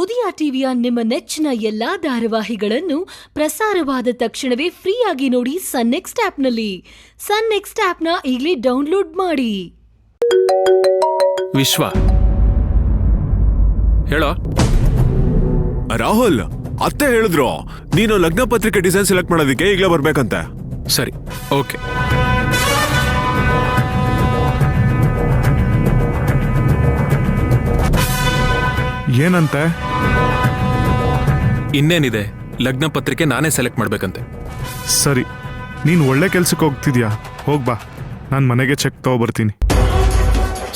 ಉದಯ ಟಿವಿಯ ನಿಮ್ಮ ನೆಚ್ಚಿನ ಎಲ್ಲಾ ಧಾರಾವಾಹಿಗಳನ್ನು ಪ್ರಸಾರವಾದ ತಕ್ಷಣವೇ ಫ್ರೀಯಾಗಿ ನೋಡಿ ಸನ್ ನೆಕ್ಸ್ಟ್ ಆಪ್ನಲ್ಲಿ. ಸನ್ ನೆಕ್ಸ್ಟ್ ಆಪ್ನ ಈಗಲೇ ಡೌನ್ಲೋಡ್ ಮಾಡಿ. ವಿಶ್ವ ಹೇಳೋ. ರಾಹುಲ್, ಅತ್ತೆ ಹೇಳಿದ್ರು ನೀನು ಲಗ್ನ ಪತ್ರಿಕೆ ಡಿಸೈನ್ ಸೆಲೆಕ್ಟ್ ಮಾಡೋದಕ್ಕೆ ಈಗಲೇ ಬರ್ಬೇಕಂತೆ. ಸರಿ, ಓಕೆ. ಏನಂತೆ? ಇನ್ನೇನಿದೆ, ಲಗ್ನ ಪತ್ರಿಕೆ ನಾನೇ ಸೆಲೆಕ್ಟ್ ಮಾಡ್ಬೇಕಂತೆ. ಸರಿ, ನೀನು ಒಳ್ಳೆ ಕೆಲ್ಸಕ್ಕೆ ಹೋಗ್ತಿದ್ಯಾ, ಹೋಗ್ಬಾ. ನಾನು ಮನೆಗೆ ಚೆಕ್ ತಗೊಬರ್ತೀನಿ.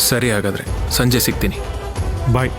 ಸರಿ, ಹಾಗಾದ್ರೆ ಸಂಜೆ ಸಿಗ್ತೀನಿ. ಬಾಯ್.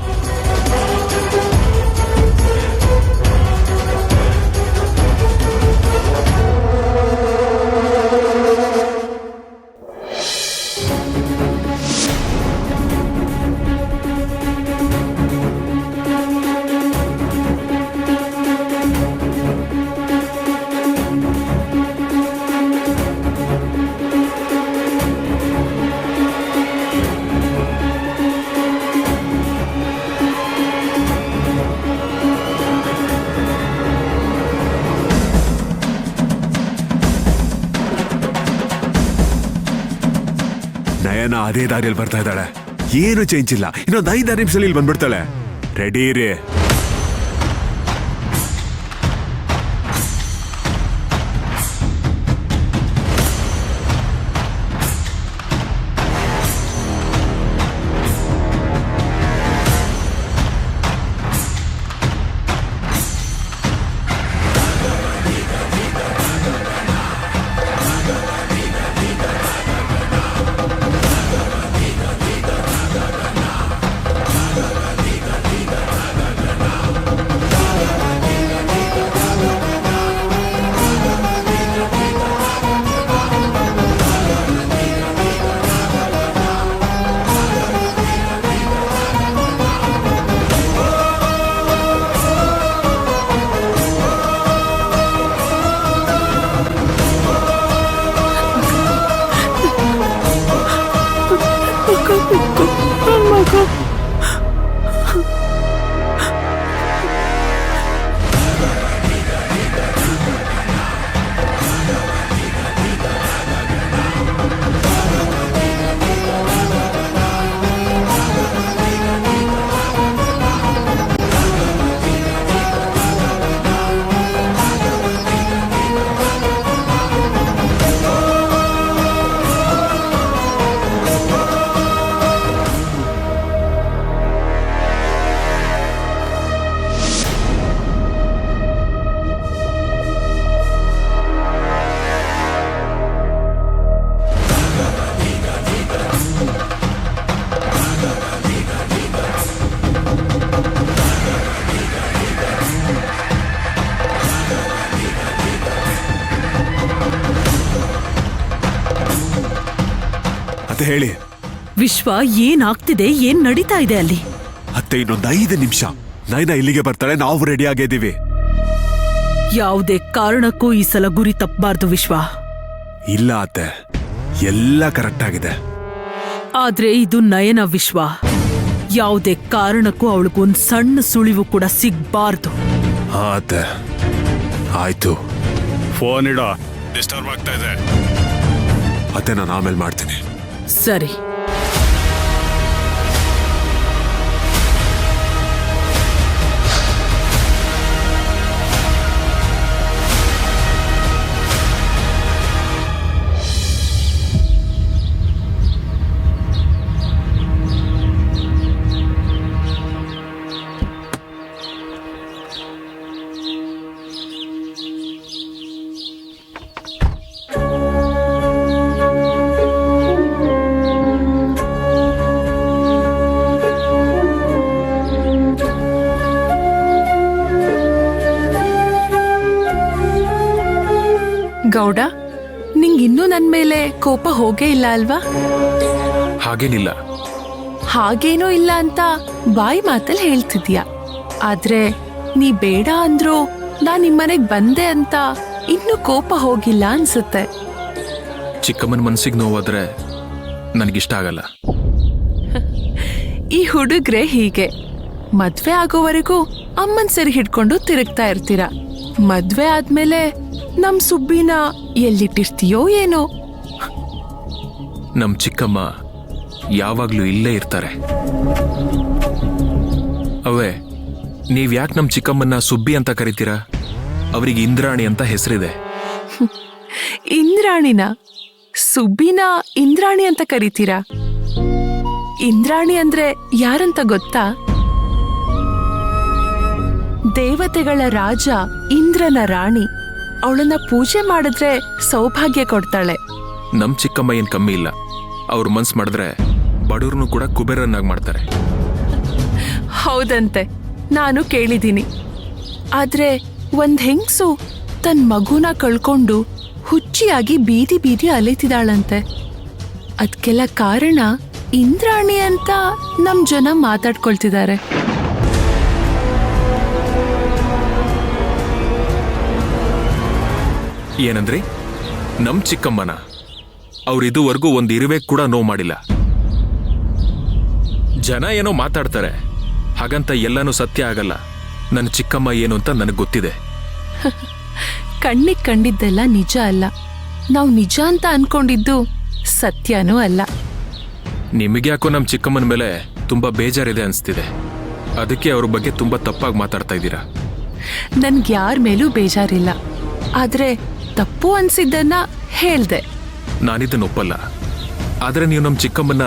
ನಯನ ಅದೇ ದಾರಿಯಲ್ಲಿ ಬರ್ತಾ ಇದ್ದಾಳೆ, ಏನು ಚೇಂಜ್ ಇಲ್ಲ. ಇನ್ನೊಂದು 5 ನಿಮಿಷದಲ್ಲಿ ಇಲ್ಲಿ ಬಂದ್ಬಿಡ್ತಾಳೆ. ರೆಡಿ ರೀ. ಹೇಳಿ ವಿಶ್ವ, ಏನಾಗ್ತಿದೆ? ಏನ್ ನಡೀತಾ ಇದೆ ಅಲ್ಲಿ? ಅತ್ತೆ, ಇನ್ನೊಂದು 5 ನಿಮಿಷ ನೈನಾ ಇಲ್ಲಿಗೆ ಬರ್ತಾಳೆ. ನಾವು ರೆಡಿ ಆಗಿದ್ದೀವಿ. ಯಾವುದೇ ಕಾರಣಕ್ಕೂ ಈ ಸಲ ಗುರಿ ತಪ್ಪಬಾರ್ದು ವಿಶ್ವ. ಇಲ್ಲ ಅತ್ತೆ, ಎಲ್ಲ ಕರೆಕ್ಟ್ ಆಗಿದೆ. ಆದ್ರೆ ಇದು ನಯನ ವಿಶ್ವ. ಯಾವುದೇ ಕಾರಣಕ್ಕೂ ಅವಳಿಗೊಂದು ಸಣ್ಣ ಸುಳಿವು ಕೂಡ ಸಿಗ್ಬಾರ್ದು. ಹಾ ಅತ್ತೆ, ಆಯ್ತು. ಫೋನ್ ಇಡೋ, ಡಿಸ್ಟರ್ಬ್ ಆಗ್ತಾ ಇದೆ. ಅತ್ತೆ, ನಾನು ಆಮೇಲೆ ಮಾಡ್ತೀನಿ. ಸರಿ. ಗೌಡ, ನಿಂಗಿನ್ನೂ ನನ್ ಮೇಲೆ ಕೋಪ ಹೋಗೇ ಇಲ್ಲ ಅಲ್ವಾ? ಹಾಗೇನಿಲ್ಲ. ಹಾಗೇನೂ ಇಲ್ಲ ಅಂತ ಬಾಯಿ ಮಾತಲ್ಲಿ ಹೇಳ್ತಿದ್ಯಾ. ಆದ್ರೆ ನೀ ಬೇಡ ಅಂದ್ರೂ ನಾನ್ ನಿಮ್ಮನೆಗ್ ಬಂದೆ ಅಂತ ಇನ್ನೂ ಕೋಪ ಹೋಗಿಲ್ಲ ಅನ್ಸುತ್ತೆ. ಚಿಕ್ಕಮ್ಮನ ಮನ್ಸಿಗೆ ನೋವಾದ್ರೆ ನನಗಿಷ್ಟ ಆಗಲ್ಲ. ಈ ಹುಡುಗ್ರೆ ಹೀಗೆ, ಮದ್ವೆ ಆಗೋವರೆಗೂ ಅಮ್ಮನ್ ಸರಿ ಹಿಡ್ಕೊಂಡು ತಿರುಗ್ತಾ ಇರ್ತೀರ. ಮದ್ವೆ ಆದ್ಮೇಲೆ ನಮ್ ಸುಬ್ಬಿನ ಎಲ್ಲಿಟ್ಟಿರ್ತೀಯೋ ಏನೋ. ನಮ್ ಚಿಕ್ಕಮ್ಮ ಯಾವಾಗ್ಲೂ ಇಲ್ಲೇ ಇರ್ತಾರೆ. ಅವೇ, ನೀವ್ ಯಾಕೆ ನಮ್ ಚಿಕ್ಕಮ್ಮನ್ನ ಸುಬ್ಬಿ ಅಂತ ಕರಿತೀರಾ? ಅವರಿಗೆ ಇಂದ್ರಾಣಿ ಅಂತ ಹೆಸರಿದೆ. ಇಂದ್ರಾಣಿನ ಸುಬ್ಬಿನ ಇಂದ್ರಾಣಿ ಅಂತ ಕರಿತೀರಾ? ಇಂದ್ರಾಣಿ ಅಂದ್ರೆ ಯಾರಂತ ಗೊತ್ತಾ? ದೇವತೆಗಳ ರಾಜ ಇಂದ್ರನ ರಾಣಿ. ಅವಳನ್ನ ಪೂಜೆ ಮಾಡಿದ್ರೆ ಸೌಭಾಗ್ಯ ಕೊಡ್ತಾಳೆ. ನಮ್ ಚಿಕ್ಕಮ್ಮ ಏನ್ ಕಮ್ಮಿ ಇಲ್ಲ. ಅವ್ರ ಮನ್ಸ್ ಮಾಡಿದ್ರೆ ಬಡವ್ರನ್ನು ಕೂಡ ಕುಬೇರನ್ನಾಗಿ ಮಾಡ್ತಾರೆ. ಹೌದಂತೆ, ನಾನು ಕೇಳಿದ್ದೀನಿ. ಆದ್ರೆ ಒಂದ್ ಹೆಂಗ್ಸು ತನ್ ಮಗುನ ಕಳ್ಕೊಂಡು ಹುಚ್ಚಿಯಾಗಿ ಬೀದಿ ಬೀದಿ ಅಲೆತಿದಾಳಂತೆ. ಅದ್ಕೆಲ್ಲ ಕಾರಣ ಇಂದ್ರಾಣಿ ಅಂತ ನಮ್ ಜನ ಮಾತಾಡ್ಕೊಳ್ತಿದ್ದಾರೆ. ಏನಂದ್ರಿ? ನಮ್ ಚಿಕ್ಕಮ್ಮನ ಅವ್ರು ಇದುವರೆಗೂ ಒಂದ್ ಇರುವೆ ಕೂಡ ನೋವು ಮಾಡಿಲ್ಲ. ಜನ ಏನೋ ಮಾತಾಡ್ತಾರೆ, ಹಾಗಂತ ಎಲ್ಲಾನು ಸತ್ಯ ಆಗಲ್ಲ. ನನ್ನ ಚಿಕ್ಕಮ್ಮ ಏನು ಅಂತ ನನಗೆ ಗೊತ್ತಿದೆ. ಕಣ್ಣಿಗೆ ಕಂಡಿದ್ದೆಲ್ಲ ನಿಜ ಅಲ್ಲ. ನಾವು ನಿಜ ಅಂತ ಅನ್ಕೊಂಡಿದ್ದು ಸತ್ಯನೂ ಅಲ್ಲ. ನಿಮಗೆ ಯಾಕೋ ನಮ್ ಚಿಕ್ಕಮ್ಮನ ಮೇಲೆ ತುಂಬಾ ಬೇಜಾರಿದೆ ಅನ್ಸ್ತಿದೆ. ಅದಕ್ಕೆ ಅವ್ರ ಬಗ್ಗೆ ತುಂಬಾ ತಪ್ಪಾಗಿ ಮಾತಾಡ್ತಾ ಇದ್ದೀರಾ. ನನ್ಗೆ ಯಾರ ಮೇಲೂ ಬೇಜಾರಿಲ್ಲ. ಆದ್ರೆ ತಪ್ಪು ಅನ್ಸಿದ್ದನ್ನ ಹೇಳ್ದೆ. ನಾನಿದ್ದನ್ನು ಒಪ್ಪಲ್ಲ. ಆದ್ರೆ ನೀವು ನಮ್ ಚಿಕ್ಕಮ್ಮನ್ನ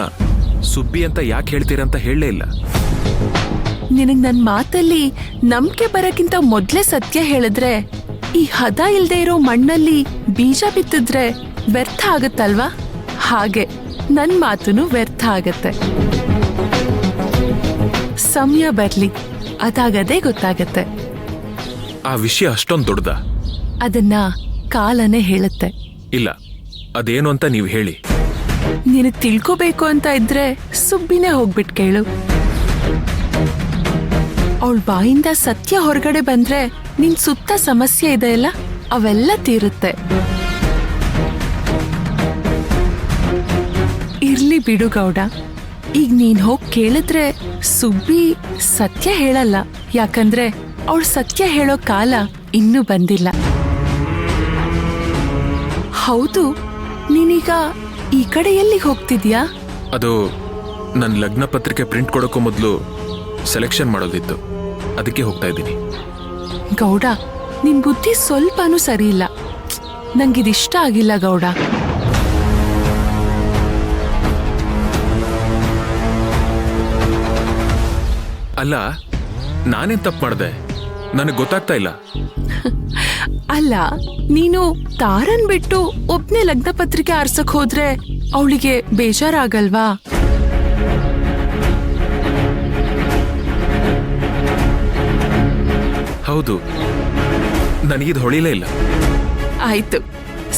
ಸುಬ್ಬಿ ಅಂತ ಯಾಕೆ ಹೇಳ್ತೀರಂತ ಹೇಳಲೇ ಇಲ್ಲ. ನಿನಗ್ ನನ್ ಮಾತಲ್ಲಿ ನಂಬಿಕೆ ಬರಕ್ಕಿಂತ ಮೊದ್ಲೇ ಸತ್ಯ ಹೇಳಿದ್ರೆ, ಈ ಹದ ಇಲ್ದೇ ಇರೋ ಮಣ್ಣಲ್ಲಿ ಬೀಜ ಬಿತ್ತಿದ್ರೆ ವ್ಯರ್ಥ ಆಗತ್ತಲ್ವಾ? ಹಾಗೆ ನನ್ ಮಾತುನು ವ್ಯರ್ಥ ಆಗತ್ತೆ. ಸಮಯ ಬರ್ಲಿ, ಅದಾಗದೇ ಗೊತ್ತಾಗತ್ತೆ. ಆ ವಿಷಯ ಅಷ್ಟೊಂದು ದೊಡ್ಡದ? ಅದನ್ನ ಕಾಲನೇ ಹೇಳುತ್ತೆ. ಇಲ್ಲ, ಅದೇನು ಅಂತ ನೀವು ಹೇಳಿ. ನಿನಗ್ ತಿಳ್ಕೋಬೇಕು ಅಂತ ಇದ್ರೆ ಸುಬ್ಬಿನೇ ಹೋಗ್ಬಿಟ್ ಕೇಳು. ಅವಳ ಬಾಯಿಂದ ಸತ್ಯ ಹೊರಗಡೆ ಬಂದ್ರೆ ನಿನ್ ಸುತ್ತ ಸಮಸ್ಯೆ ಇದೆಯಲ್ಲ, ಅವೆಲ್ಲ ತೀರುತ್ತೆ. ಇರ್ಲಿ ಬಿಡು ಗೌಡ, ಈಗ ನೀನ್ ಹೋಗ್ ಕೇಳಿದ್ರೆ ಸುಬ್ಬಿ ಸತ್ಯ ಹೇಳಲ್ಲ. ಯಾಕಂದ್ರೆ ಅವಳ ಸತ್ಯ ಹೇಳೋ ಕಾಲ ಇನ್ನೂ ಬಂದಿಲ್ಲ. ಹೌದು, ನೀನೀಗ ಈ ಕಡೆ ಎಲ್ಲಿಗೆ ಹೋಗ್ತಿದ್ಯಾ? ಅದು ನನ್ನ ಲಗ್ನ ಪತ್ರಿಕೆ ಪ್ರಿಂಟ್ ಕೊಡೋಕ್ಕೂ ಮೊದಲು ಸೆಲೆಕ್ಷನ್ ಮಾಡೋದಿತ್ತು. ಅದಕ್ಕೆ ಹೋಗ್ತಾ ಇದ್ದೀನಿ. ಗೌಡ, ನಿನ್ ಬುದ್ಧಿ ಸ್ವಲ್ಪನೂ ಸರಿ ಇಲ್ಲ. ನಂಗಿದಿಷ್ಟ ಆಗಿಲ್ಲ ಗೌಡ. ಅಲ್ಲ, ನಾನೇನ್ ತಪ್ಪು ಮಾಡಿದೆ? ನನಗೆ ಗೊತ್ತಾಗ್ತಾ ಇಲ್ಲ. ಅಲ್ಲ, ನೀನು ತಾರನ್ ಬಿಟ್ಟು ಒಬ್ನೇ ಲಗ್ನ ಪತ್ರಿಕೆ ಆರ್ಸಕ್ ಹೋದ್ರೆ ಅವಳಿಗೆ ಬೇಜಾರಾಗಲ್ವಾ? ಹೌದು, ನನಗಿದು ಹೊಳಿಲೇ ಇಲ್ಲ. ಆಯ್ತು,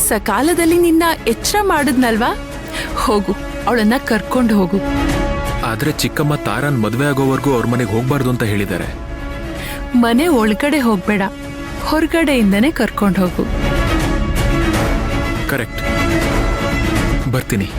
ಸಕಾಲದಲ್ಲಿ ನಿನ್ನ ಎಚ್ಚರ ಮಾಡಿದ್ನಲ್ವಾ? ಹೋಗು, ಅವಳನ್ನ ಕರ್ಕೊಂಡು ಹೋಗು. ಆದ್ರೆ ಚಿಕ್ಕಮ್ಮ ತಾರನ್ ಮದ್ವೆ ಆಗೋವರೆಗೂ ಅವ್ರ ಮನೆಗೆ ಹೋಗ್ಬಾರ್ದು ಅಂತ ಹೇಳಿದ್ದಾರೆ. ಮನೆ ಒಳಗಡೆ ಹೋಗ್ಬೇಡ, ಹೊರಗಡೆಯಿಂದನೇ ಕರ್ಕೊಂಡು ಹೋಗು. ಕರೆಕ್ಟ್, ಬರ್ತೀನಿ.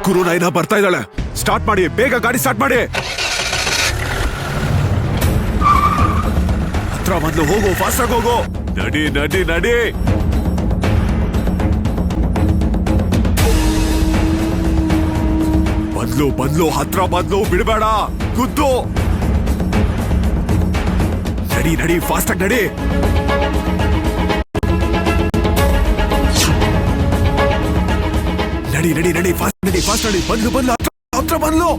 ಗುರು ನಯನ ಬರ್ತಾ ಇದ್ದಾಳೆ. ಸ್ಟಾರ್ಟ್ ಮಾಡಿ, ಬೇಗ ಗಾಡಿ ಸ್ಟಾರ್ಟ್ ಮಾಡಿ. ಹತ್ರ ಮೊದಲು ಹೋಗು, ಫಾಸ್ಟ್ ಆಗಿ ಹೋಗು. ನಡಿ ನಡಿ ನಡಿ. ಬದ್ಲು ಹತ್ರ ಬದ್ಲು, ಬಿಡಬೇಡ, ಗುದ್ದು. ನಡಿ ನಡಿ, ಫಾಸ್ಟ್ ಆಗಿ ನಡಿ. ನಡಿ ನಡಿ ನಡಿ ಫಾಸ್ಟ್ ನಡಿ ಬಂದ್ಲು ಹತ್ರ ಬಂದ್ಲು.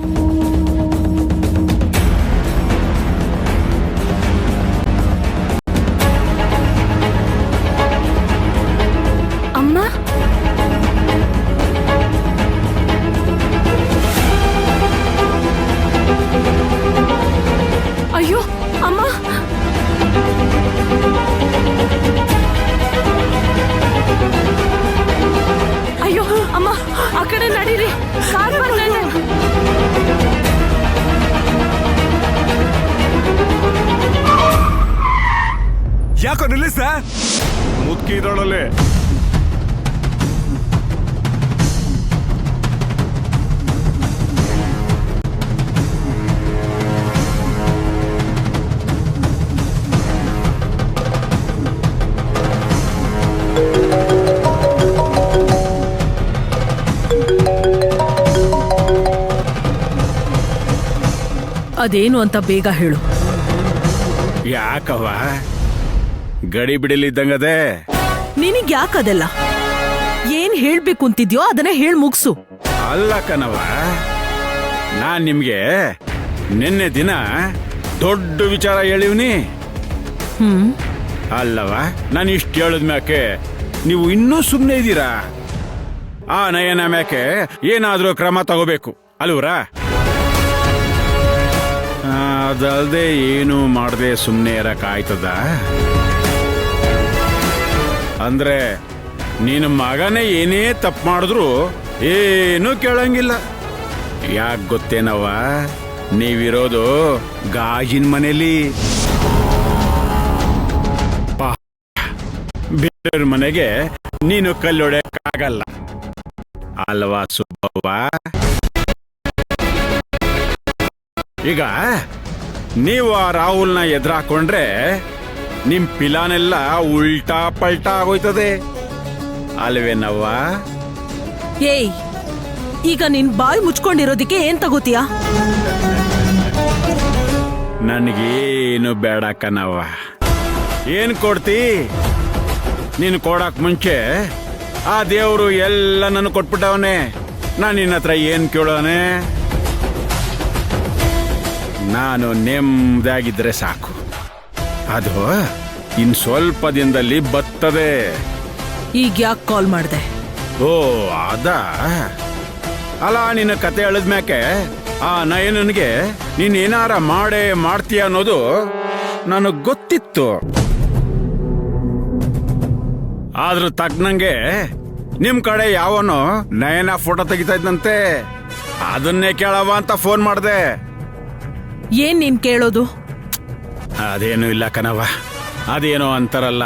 ಅಮ್ಮ, ಅಯ್ಯೋ ಅಮ್ಮ, ಅಯ್ಯೋ ಅಮ್ಮ, ಆ ಕಡೆ ನಡೀರಿ, ಕಾರ್ ಬರ್ತಾ ಇದೆ. ಯಾಕೋ ನಿಲ್ಲಿಸ ಮುದ್ಕಿ ಇದ್ರೊಳಲ್ಲಿ. ಅದೇನು ಅಂತ ಬೇಗ ಹೇಳು. ಯಾಕವ್ವ ಗಡಿ ಬಿಡಲಿದ್ದಂಗದೆ? ನಿನಗ್ ಯಾಕದೆಲ್ಲ? ಏನ್ ಹೇಳ್ಬೇಕು ಅಂತಿದ್ಯೋ ಅದನ್ನ ಹೇಳ್ ಮುಗ್ಸು. ಅಲ್ಲ ಕಣವ, ನಾನ್ ನಿಮ್ಗೆ ನಿನ್ನೆ ದಿನ ದೊಡ್ಡ ವಿಚಾರ ಹೇಳಿವ್ನಿ. ಅಲ್ಲವ, ನಾನು ಇಷ್ಟು ಹೇಳಿದ್ಮ್ಯಾಕೆ ನೀವು ಇನ್ನೂ ಸುಮ್ಮನೆ ಇದ್ದೀರಾ? ಆ ನಯನ ಮ್ಯಾಕೆ ಏನಾದ್ರೂ ಕ್ರಮ ತಗೋಬೇಕು ಅಲ್ವರಾ? ಅದಲ್ದೆ ಏನು ಮಾಡದೆ ಸುಮ್ಮನೆ ಇರಕ್ಕಾಯ್ತದ? ಅಂದ್ರೆ ನಿನ್ನ ಮಗನೇ ಏನೇ ತಪ್ಪು ಮಾಡಿದ್ರು ಏನೂ ಕೇಳಂಗಿಲ್ಲ. ಯಾಕೆ ಗೊತ್ತೇನವ್ವ, ನೀವಿರೋದು ಗಾಜಿನ ಮನೇಲಿ. ಬೇರೆಯವ್ರ ಮನೆಗೆ ನೀನು ಕಲ್ಲೊಡೆಯಕ್ಕಾಗಲ್ಲ ಅಲ್ವಾ ಸುಬ್ಬವ್ವ? ಈಗ ನೀವು ಆ ರಾಹುಲ್ನ ಎದುರಾಕೊಂಡ್ರೆ ನಿಮ್ ಪಿಲಾನೆಲ್ಲ ಉಲ್ಟಾ ಪಲ್ಟಾ ಆಗೋಯ್ತದೆ ಅಲ್ವೇನವ್ವ? ಏಯ್, ಈಗ ನಿನ್ ಬಾಯಿ ಮುಚ್ಕೊಂಡಿರೋದಿಕ್ಕೆ ಏನ್ ತಗೋತೀಯಾ? ನನಗೇನು ಬೇಡ ಕಣವ್ವ. ಏನ್ ಕೊಡ್ತಿ? ನೀನು ಕೊಡಕ್ ಮುಂಚೆ ಆ ದೇವ್ರು ಎಲ್ಲ ನನ್ನ ಕೊಟ್ಬಿಟ್ಟವನೆ. ನಾನು ನಿನ್ನ ಹತ್ರ ಏನ್ ಕೇಳೋನೆ? ನಾನು ನೆಮ್ಮದಿಯಾಗಿದ್ರೆ ಸಾಕು. ಅದು ಇನ್ ಸ್ವಲ್ಪ ದಿನದಲ್ಲಿ ಬರ್ತದೆ. ಈಗ ಯಾಕೆ ಕಾಲ್ ಮಾಡ್ದೆ? ಓ ಅದ ಅಲ್ಲ, ನಿನ್ನ ಕತೆ ಹೇಳಿದ್ಮ್ಯಾಕೆ ಆ ನಯನನ್ಗೆ ನೀನ್ ಏನಾರ ಮಾಡ್ತೀಯ ಅನ್ನೋದು ನನಗ್ ಗೊತ್ತಿತ್ತು. ಆದ್ರೂ ತಕ್ಕನಂಗೆ ನಿಮ್ ಕಡೆ ಯಾವನೋ ನಯನ ಫೋಟೋ ತೆಗಿತಾ ಇದ್ದಂತೆ, ಅದನ್ನೇ ಕೇಳವ ಅಂತ ಫೋನ್ ಮಾಡ್ದೆ. ಏನ್ ನೀನ್ ಕೇಳೋದು? ಅದೇನು ಇಲ್ಲ ಕಣವ, ಅದೇನೋ ಅಂತಾರಲ್ಲ,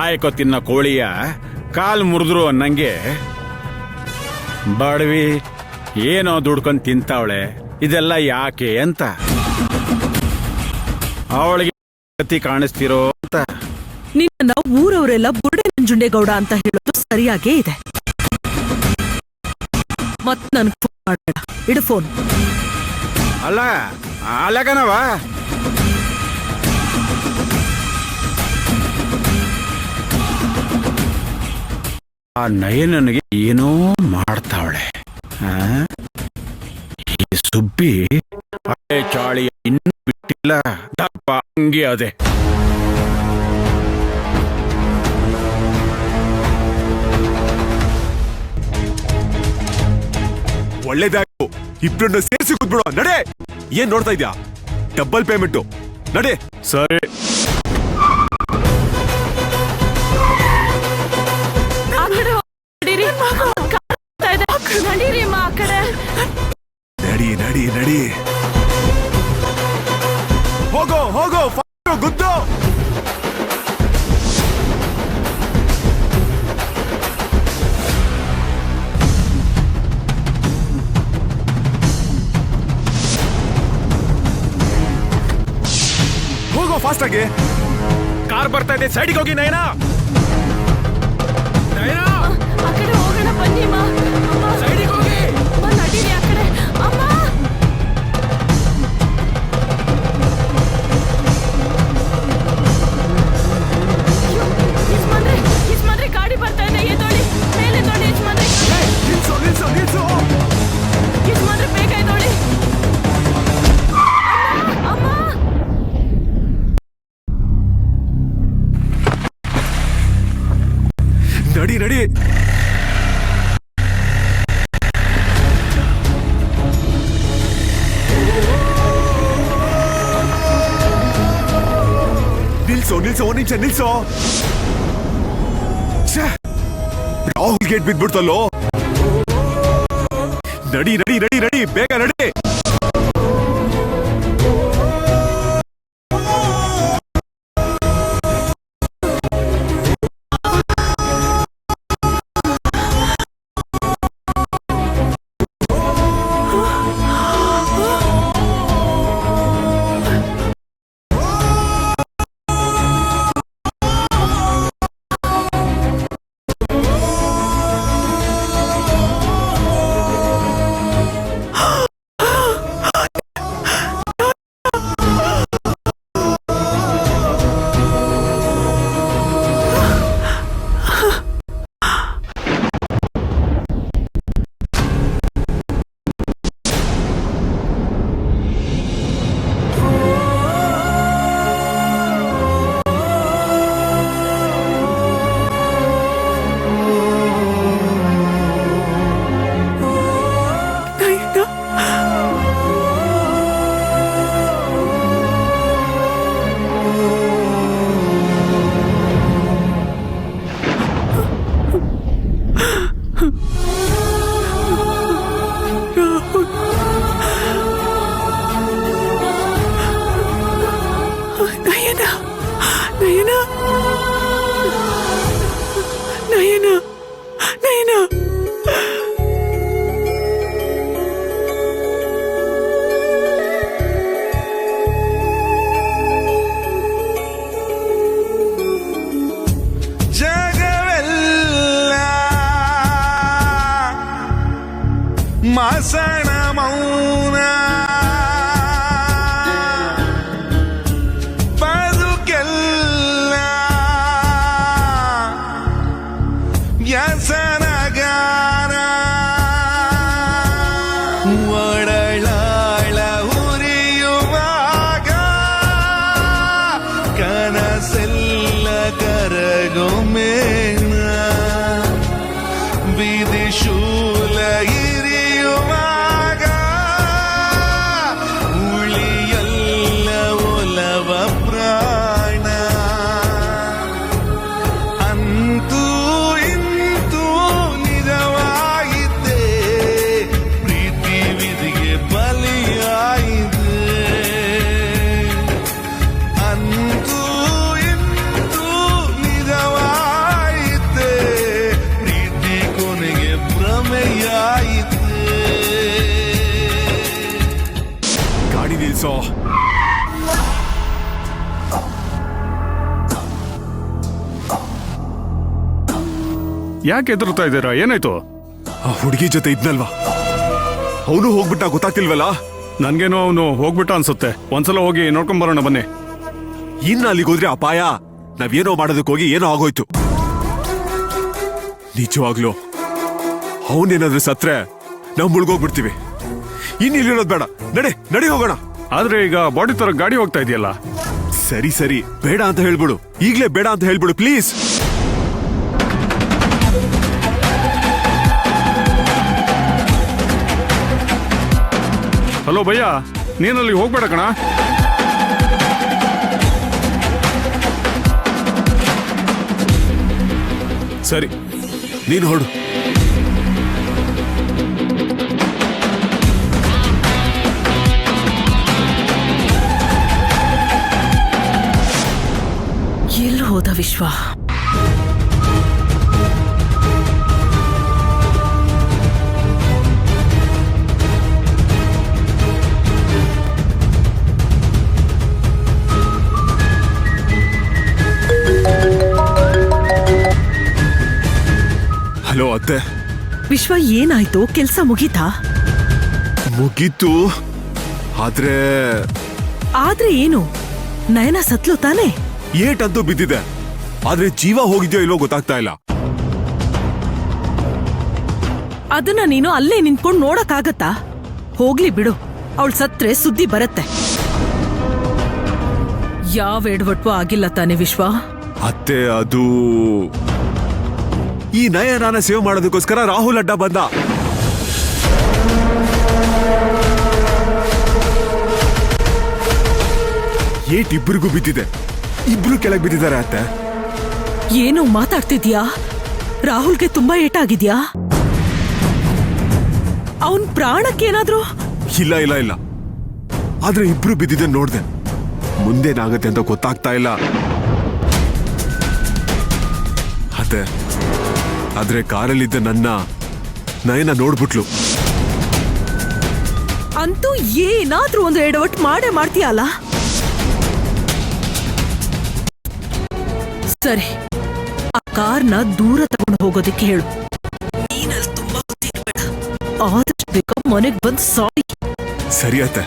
ಆಯ್ಕೋ ತಿನ್ನ ಕೋಳಿಯ ಕಾಲ್ ಮುರಿದ್ರು ಅನ್ನಂಗೆ ಬಡವಿ ಏನೋ ದುಡ್ಕೊಂಡ್ ತಿಂತಾವಳೆ, ಇದೆಲ್ಲ ಯಾಕೆ ಅಂತ ಅವಳಿಗೆ ಗತಿ ಕಾಣಿಸ್ತಿರೋ ಅಂತ. ನಿನ್ನ ಊರವರೆಲ್ಲ ಬುರುಡೆ ನಂಜುಂಡೇಗೌಡ ಅಂತ ಹೇಳೋದು ಸರಿಯಾಗೇ ಇದೆ. ಮತ್ ನನ್ಗೆ ಫೋನ್ ಮಾಡಬೇಡ, ಇಡು ಫೋನ್. ಅಲ್ಲ ಅಲ್ಲ ಕಣವ, ಆ ನಯನನಿಗೆ ಏನೋ ಮಾಡ್ತಾವಳೆ. ಈ ಸುಬ್ಬಿ ಹಳೆ ಚಾಳಿ ಇನ್ನೂ ಬಿಟ್ಟಿಲ್ಲ, ದಪ್ಪ ಹಂಗೆ ಅದೇ. ಒಳ್ಳೇದಾಯ್ತು, ಇಬ್ರನ್ನ ಸೇರಿಸಿ ಕೂತ್ಬಿಡೋ. ನಡೆ, ಏನ್ ನೋಡ್ತಾ ಇದ್ಯಾ? ಡಬಲ್ ಪೇಮೆಂಟು, ನಡೆ. ಸರಿ. ನಡಿ ನಡಿ ನಡಿ, ಹೋಗೋ ಹೋಗೋ, ಗುದ್ದು. ಹೋಗೋ ಫಾಸ್ಟ್ ಆಗಿ. ಕಾರ್ ಬರ್ತಾ ಇದೆ, ಸೈಡಿಗೆ ಹೋಗಿ ನಯನ. ನಯನ, ಆ ಕಡೆ ಹೋಗೋಣ ಬನ್ನಿ ಮಾ. ಸೈಡಿಗೆ ಹೋಗಿ. ನಡೀರಿ ಆ ಕಡೆ. ಅಮ್ಮ, ಯಜಮಾನ್ರೆ ಗಾಡಿ ಬರ್ತಾ ಇದೆ, ಎದ್ದೊಳಿ ಮೇಲೆ ಎದ್ದೊಳಿ ಯಜಮಾನ್ರೆ. ನಿಲ್ಸೋ ಒಂದ್ ನಿಮಿಷ ನಿಲ್ಸೋ. ಛೆ, ರಾಹುಲ್ ಗೇಟ್ ಬಿದ್ಬಿಡ್ತಲ್ಲೋ. ನಡಿ ನಡಿ ನಡಿ ನಡಿ ಬೇಗ ನಡಿ. ಮಸಣ ಮೌನ ಬದುಕೆಲ್ಲ ವ್ಯಸನಗಾರ ಒಡಳಾಳ ಉರಿಯುವಾಗ ಕನಸೆಲ್ಲ ಕರಗೊಮ್ಮೇನ ವಿಧಿಶೂಲ ಇರಿಯುವಾಗ ಉಳಿಯಲ್ಲ ಒಲವ ಪ್ರಾಣ ಅಂತೂ ಇಂತೂ ನಿಜವಾಯಿತೆ ಪ್ರೀತಿ ವಿಧಿಗೆ ಬಲಿಯಾಯಿತೆ ಅಂತೂ ಇಂತೂ ನಿಜವಾಯಿತೆ ಪ್ರೀತಿ ಕೊನೆಗೆ ಭ್ರಮೆಯಾಯಿತೆ. ಗಾಡಿ ನಿಲ್ಸೋ. ಯಾಕೆ ಎದುರುತ್ತಾ ಇದ್ದೀರಾ? ಏನಾಯ್ತು? ಆ ಹುಡುಗಿ ಜೊತೆ ಇದ್ನಲ್ವಾ, ಅವನು ಹೋಗ್ಬಿಟ್ಟ ಗೊತ್ತಾಗ್ತಿಲ್ವಲ್ಲ. ನನ್ಗೇನೋ ಅವನು ಹೋಗ್ಬಿಟ್ಟ ಅನ್ಸುತ್ತೆ. ಒಂದ್ಸಲ ಹೋಗಿ ನೋಡ್ಕೊಂಡ್ ಬರೋಣ ಬನ್ನಿ. ಇನ್ನ ಅಲ್ಲಿಗೆ ಹೋದ್ರೆ ಅಪಾಯ. ನಾವೇನೋ ಮಾಡೋದಕ್ಕೆ ಹೋಗಿ ಏನೋ ಆಗೋಯ್ತು. ನಿಜವಾಗ್ಲು ಅವನೇನಾದ್ರೂ ಸತ್ರೆ ನಾವು ಮುಳುಗೋಗ್ಬಿಡ್ತೀವಿ. ಇನ್ನಿಲ್ಲಿರೋದು ಬೇಡ. ನಡೆ ನಡಿ ಹೋಗೋಣ. ಆದ್ರೆ ಈಗ ಬಾಡಿ ತರ ಗಾಡಿ ಹೋಗ್ತಾ ಇದೆಯಲ್ಲ. ಸರಿ ಸರಿ, ಬೇಡ ಅಂತ ಹೇಳ್ಬಿಡು. ಈಗ್ಲೇ ಬೇಡ ಅಂತ ಹೇಳ್ಬಿಡು ಪ್ಲೀಸ್. ಹಲೋ ಭಯ್ಯ, ನೀನಲ್ಲಿ ಹೋಗ್ಬೇಡ ಕಣ. ಸರಿ, ನೀನು ಹೊಡು. ಎಲ್ಲಿ ಹೋದ ವಿಶ್ವ? ಹಲೋ ಅತ್ತೆ. ವಿಶ್ವ, ಏನಾಯ್ತು? ಕೆಲ್ಸ ಮುಗೀತಾ? ಮುಗೀತು. ಆದ್ರೆ ಆದ್ರೆ ಏನು? ನಯನ ಸತ್ಲು ತಾನೆ? ಏಟಂತೂ ಬಿದ್ದಿದೆ. ಆದ್ರೆ ಜೀವ ಹೋಗಿದ್ಯೋ ಇಲ್ಲೋ ಗೊತ್ತಾಗ್ತಾ ಇಲ್ಲ. ಅದನ್ನ ನೀನು ಅಲ್ಲೇ ನಿಂತ್ಕೊಂಡು ನೋಡಕ್ಕಾಗತ್ತಾ? ಹೋಗ್ಲಿ ಬಿಡು, ಅವಳು ಸತ್ರೆ ಸುದ್ದಿ ಬರತ್ತೆ. ಯಾವ ಎಡವಟ್ಟು ಆಗಿಲ್ಲ ತಾನೆ ವಿಶ್ವ? ಅತ್ತೆ, ಅದು ಈ ನಯನಾನ ಸೇವ್ ಮಾಡೋದಕ್ಕೋಸ್ಕರ ರಾಹುಲ್ ಅಡ್ಡ ಬಂದ. ಏಟ್ ಇಬ್ಬರಿಗೂ ಬಿದ್ದಿದೆ. ಇಬ್ರು ಕೆಳಗೆ ಬಿದ್ದಿದ್ದಾರೆ ಅತ್ತೆ. ಏನು ಮಾತಾಡ್ತಿದ್ಯಾ? ರಾಹುಲ್ಗೆ ತುಂಬಾ ಏಟಾಗಿದ್ಯಾ? ಅವನ್ ಪ್ರಾಣಕ್ಕೇನಾದ್ರೂ? ಇಲ್ಲ ಇಲ್ಲ ಇಲ್ಲ, ಆದ್ರೆ ಇಬ್ರು ಬಿದ್ದಿದ್ದ ನೋಡ್ದೆ. ಮುಂದೇನಾಗತ್ತೆ ಅಂತ ಗೊತ್ತಾಗ್ತಾ ಇಲ್ಲ ಅತ್ತೆ. ಆದ್ರೆ ಕಾರಲ್ಲಿದ್ದ ನನ್ನ ನಯನ ನೋಡ್ಬಿಟ್ಲು. ಅಂತೂ ಏನಾದ್ರೂ ಒಂದು ಎಡವಟ್ ಮಾಡೇ ಮಾಡ್ತೀಯಲ್ಲ. ಸರಿ, ಆ ಕಾರ್ನ ದೂರ ತಗೊಂಡು ಹೋಗೋದಕ್ಕೆ ಹೇಳು. ನೀನಲ್ಲಿ ತುಂಬಾ ಹೊತ್ತಿರ್ಬೇಡ. ಆದಷ್ಟು ಬೇಗ ಮನೆಗ್ ಬಂದ್ ಸಾರಿ. ಸರಿ ಅತ್ತೆ.